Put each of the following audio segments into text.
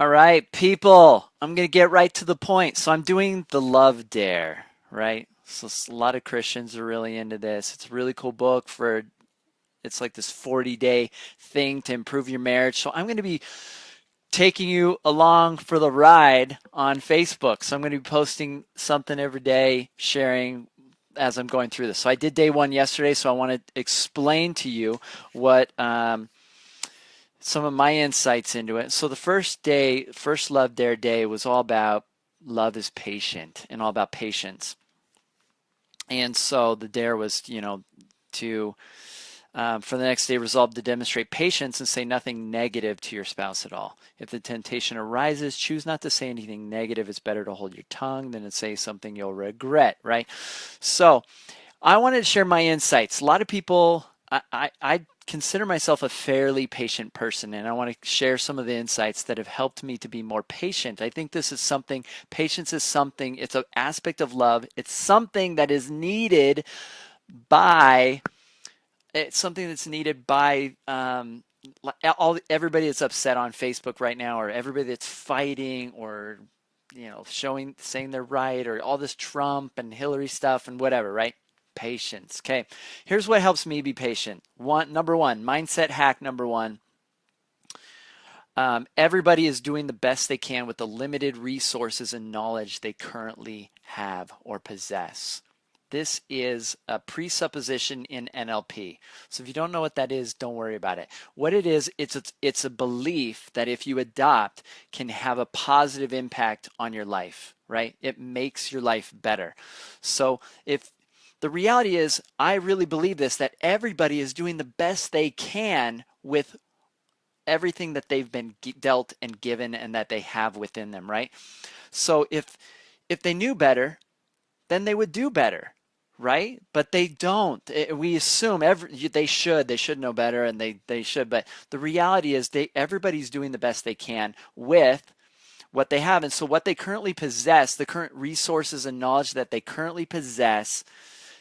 All right, people, I'm going to get right to the point. So I'm doing the Love Dare, right? So a lot of Christians are really into this. It's a really cool book for it's like this 40-day thing to improve your marriage. So I'm going to be taking you along for the ride on Facebook. So I'm going to be posting something every day, sharing as I'm going through this. So I did day one yesterday, so I want to explain to you what some of my insights into it. So the first day, first Love Dare day was all about love is patient and all about patience. And so the dare was, to for the next day resolve to demonstrate patience and say nothing negative to your spouse at all. If the temptation arises, choose not to say anything negative. It's better to hold your tongue than to say something you'll regret, right? So I wanted to share my insights. A lot of people, I consider myself a fairly patient person, and I want to share some of the insights that have helped me to be more patient. I think this is something, patience is something, it's an aspect of love. It's something that is needed by, it's something that's needed by everybody that's upset on Facebook right now, or everybody that's fighting, or saying they're right, or all this Trump and Hillary stuff and whatever, right? Patience. Okay, here's what helps me be patient. Number one, mindset hack number one. Everybody is doing the best they can with the limited resources and knowledge they currently have or possess. This is a presupposition in NLP. So if you don't know what that is, don't worry about it. What it is, it's a belief that if you adopt can have a positive impact on your life, right? It makes your life better. So if the reality is, I really believe this, that everybody is doing the best they can with everything that they've been dealt and given and that they have within them, right? So if they knew better, then they would do better, right? But they don't. We assume they should know better, and they should, but the reality is everybody's doing the best they can with what they have. And so what they currently possess, the current resources and knowledge that they currently possess,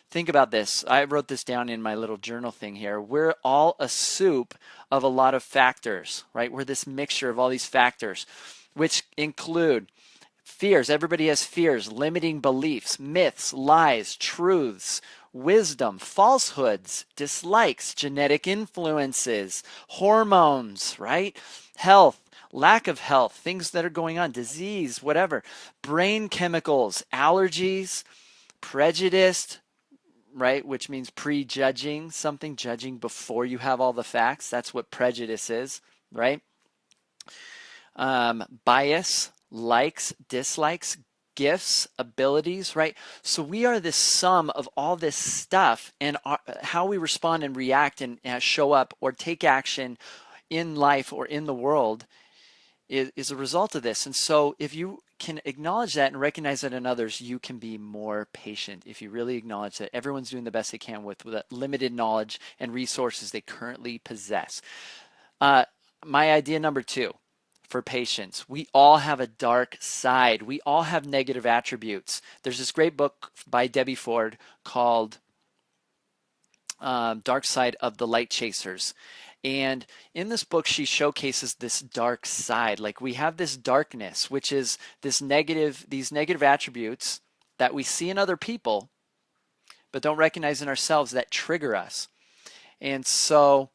think about this. I wrote this down in my little journal thing here. We're all a soup of a lot of factors, right? We're this mixture of all these factors, which include fears. Everybody has fears, limiting beliefs, myths, lies, truths, wisdom, falsehoods, dislikes, genetic influences, hormones, right? Health, lack of health, things that are going on, disease, whatever, brain chemicals, allergies, prejudice, right? Which means prejudging something, judging before you have all the facts. That's what prejudice is, right? Bias, likes, dislikes, gifts, abilities, right? So we are this sum of all this stuff, and how we respond and react and show up or take action in life or in the world is a result of this. And so if you can acknowledge that and recognize that in others, you can be more patient. If you really acknowledge that everyone's doing the best they can with the limited knowledge and resources they currently possess. Uh, my idea number two for patience, we all have a dark side. We all have negative attributes. There's this great book by Debbie Ford called Dark Side of the Light Chasers. And in this book, she showcases this dark side. Like, we have this darkness, which is these negative attributes that we see in other people, but don't recognize in ourselves, that trigger us. And so,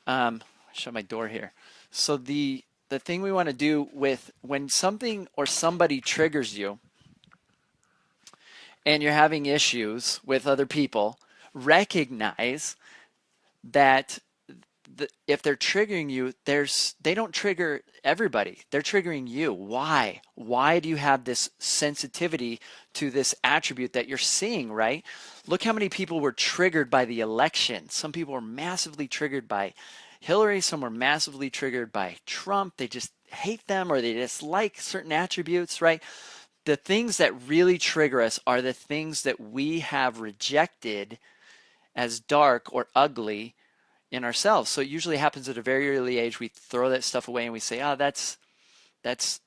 show my door here. So the thing we want to do with when something or somebody triggers you and you're having issues with other people, recognize that if they're triggering you, they don't trigger everybody. They're triggering you. Why? Why do you have this sensitivity to this attribute that you're seeing, right? Look how many people were triggered by the election. Some people were massively triggered by Hillary. Some were massively triggered by Trump. They just hate them or they dislike certain attributes, right? The things that really trigger us are the things that we have rejected as dark or ugly in ourselves. So it usually happens at a very early age. We throw that stuff away and we say, oh, that's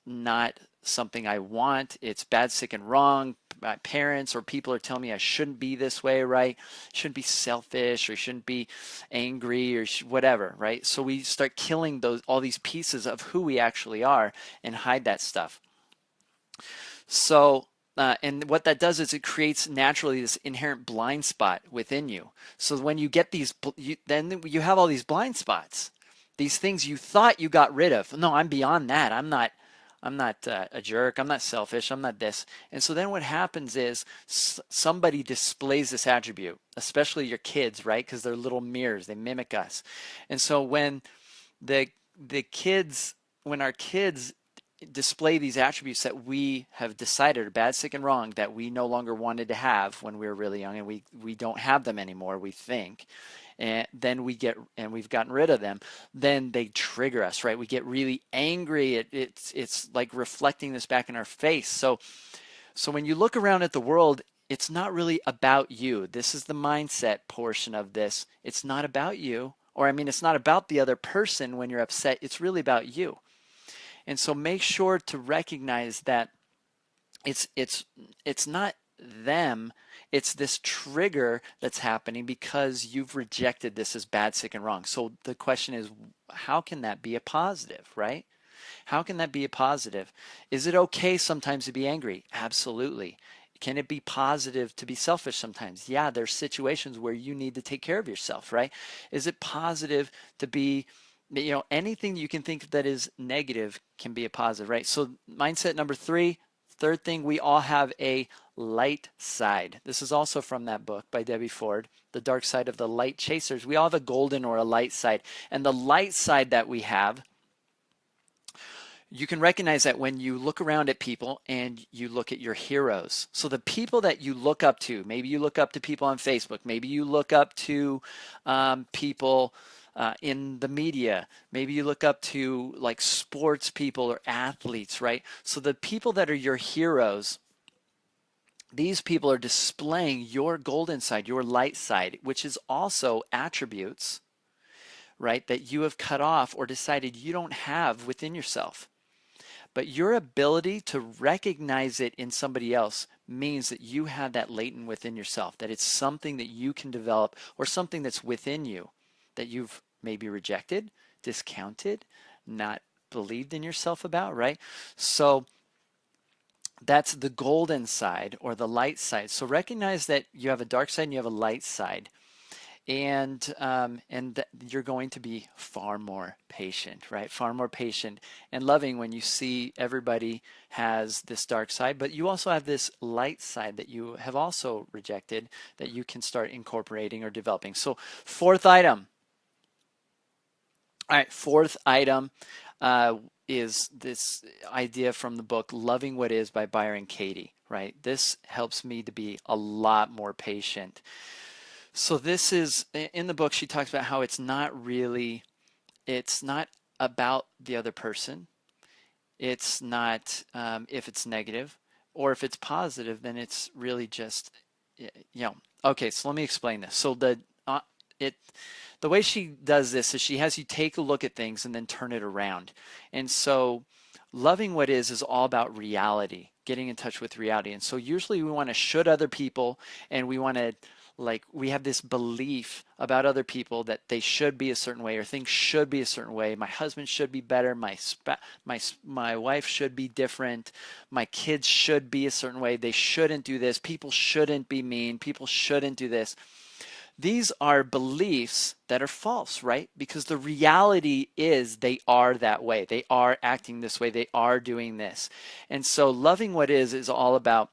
not something I want. It's bad, sick, and wrong. my parents or people are telling me I shouldn't be this way, right? Shouldn't be selfish or shouldn't be angry or whatever, right? So we start killing all these pieces of who we actually are and hide that stuff. So, and what that does is it creates naturally this inherent blind spot within you. So when you get these, then you have all these blind spots, these things you thought you got rid of. No, I'm beyond that. I'm not a jerk. I'm not selfish. I'm not this. And so then what happens is somebody displays this attribute, especially your kids, right? Because they're little mirrors. They mimic us. And so when the kids, when our kids display these attributes that we have decided are bad, sick, and wrong that we no longer wanted to have when we were really young, and we don't have them anymore, we think, and then we've gotten rid of them, then they trigger us, right? We get really angry. It's like reflecting this back in our face. So when you look around at the world, it's not really about you. This is the mindset portion of this. It's not about you, or I mean, it's not about the other person when you're upset. It's really about you. And so make sure to recognize that it's not them, it's this trigger that's happening because you've rejected this as bad, sick, and wrong. So the question is, how can that be a positive, right? How can that be a positive? Is it okay sometimes to be angry? Absolutely. Can it be positive to be selfish sometimes? Yeah, there's situations where you need to take care of yourself, right? Is it positive to be, anything you can think that is negative can be a positive, right? So mindset number 3, third thing, we all have a light side. This is also from that book by Debbie Ford, The Dark Side of the Light Chasers. We all have a golden or a light side. And the light side that we have, you can recognize that when you look around at people and you look at your heroes. So the people that you look up to, maybe you look up to people on Facebook, maybe you look up to people in the media, maybe you look up to like sports people or athletes, right? So the people that are your heroes, these people are displaying your golden side, your light side, which is also attributes, right, that you have cut off or decided you don't have within yourself. But your ability to recognize it in somebody else means that you have that latent within yourself, that it's something that you can develop or something that's within you that you've maybe rejected, discounted, not believed in yourself about, right? So that's the golden side or the light side. So recognize that you have a dark side and you have a light side. And you're going to be far more patient, right? Far more patient and loving when you see everybody has this dark side, but you also have this light side that you have also rejected that you can start incorporating or developing. So fourth item. All right, fourth item is this idea from the book Loving What Is by Byron Katie, right? This helps me to be a lot more patient. So this is, in the book, she talks about how it's not about the other person. It's not, if it's negative, or if it's positive, then it's really just, okay, so let me explain this. So the way she does this is she has you take a look at things and then turn it around. And so loving what is all about reality, getting in touch with reality. And so usually we want to should other people, and we want to, like, we have this belief about other people that they should be a certain way or things should be a certain way. My husband should be better. My wife should be different. My kids should be a certain way. They shouldn't do this. People shouldn't be mean. People shouldn't do this. These are beliefs that are false, right? Because the reality is they are that way. They are acting this way. They are doing this. And so loving what is all about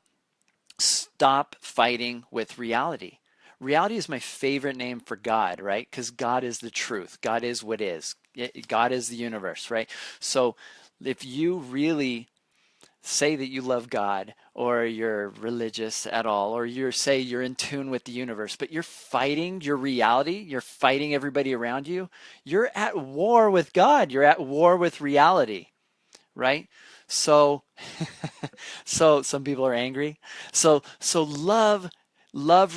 stop fighting with reality. Reality is my favorite name for God, right? Because God is the truth. God is what is. God is the universe, right? So if you really say that you love God, or you're religious at all, or you say you're in tune with the universe, but you're fighting your reality, you're fighting everybody around you, you're at war with God. You're at war with reality, right? So so some people are angry. So love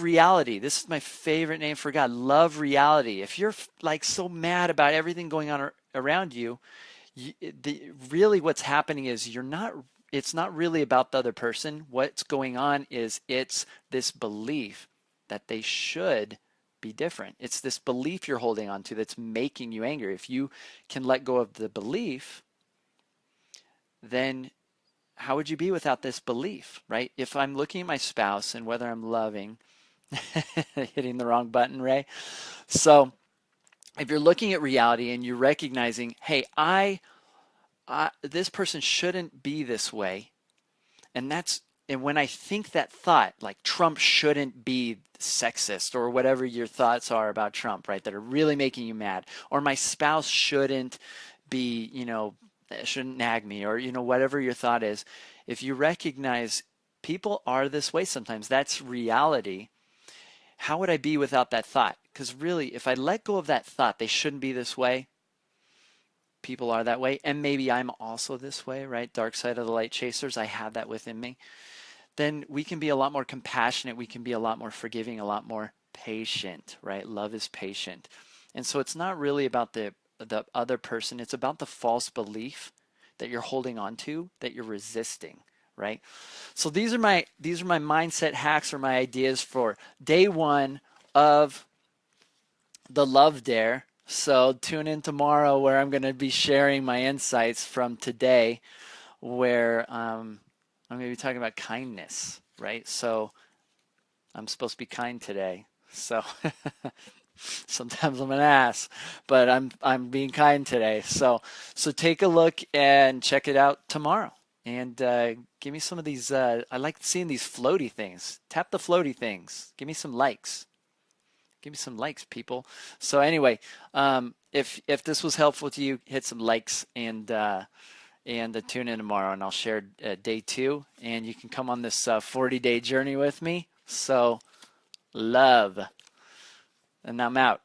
reality. This is my favorite name for God. Love reality. If you're like so mad about everything going on around you, really what's happening is you're not it's not really about the other person. What's going on is it's this belief that they should be different. It's this belief you're holding on to that's making you angry. If you can let go of the belief, then how would you be without this belief, right? If I'm looking at my spouse and whether I'm loving, hitting the wrong button, Ray. So if you're looking at reality and you're recognizing, hey, this person shouldn't be this way, and when I think that thought, like Trump shouldn't be sexist or whatever your thoughts are about Trump, right, that are really making you mad, or my spouse shouldn't be, shouldn't nag me, or, whatever your thought is, if you recognize people are this way sometimes, that's reality. How would I be without that thought? Because really, if I let go of that thought, they shouldn't be this way, people are that way, and maybe I'm also this way, right? Dark side of the light chasers, I have that within me. Then we can be a lot more compassionate. We can be a lot more forgiving, a lot more patient, right? Love is patient. And so it's not really about the other person. It's about the false belief that you're holding on to, that you're resisting, right? So these are my mindset hacks or my ideas for day 1 of the Love Dare. So tune in tomorrow where I'm going to be sharing my insights from today, where I'm going to be talking about kindness, right? So I'm supposed to be kind today. So sometimes I'm an ass, but I'm being kind today. So take a look and check it out tomorrow. And give me some of these. I like seeing these floaty things. Tap the floaty things. Give me some likes. Give me some likes, people. So anyway, if this was helpful to you, hit some likes and tune in tomorrow, and I'll share day 2, and you can come on this 40-day journey with me. So love, and I'm out.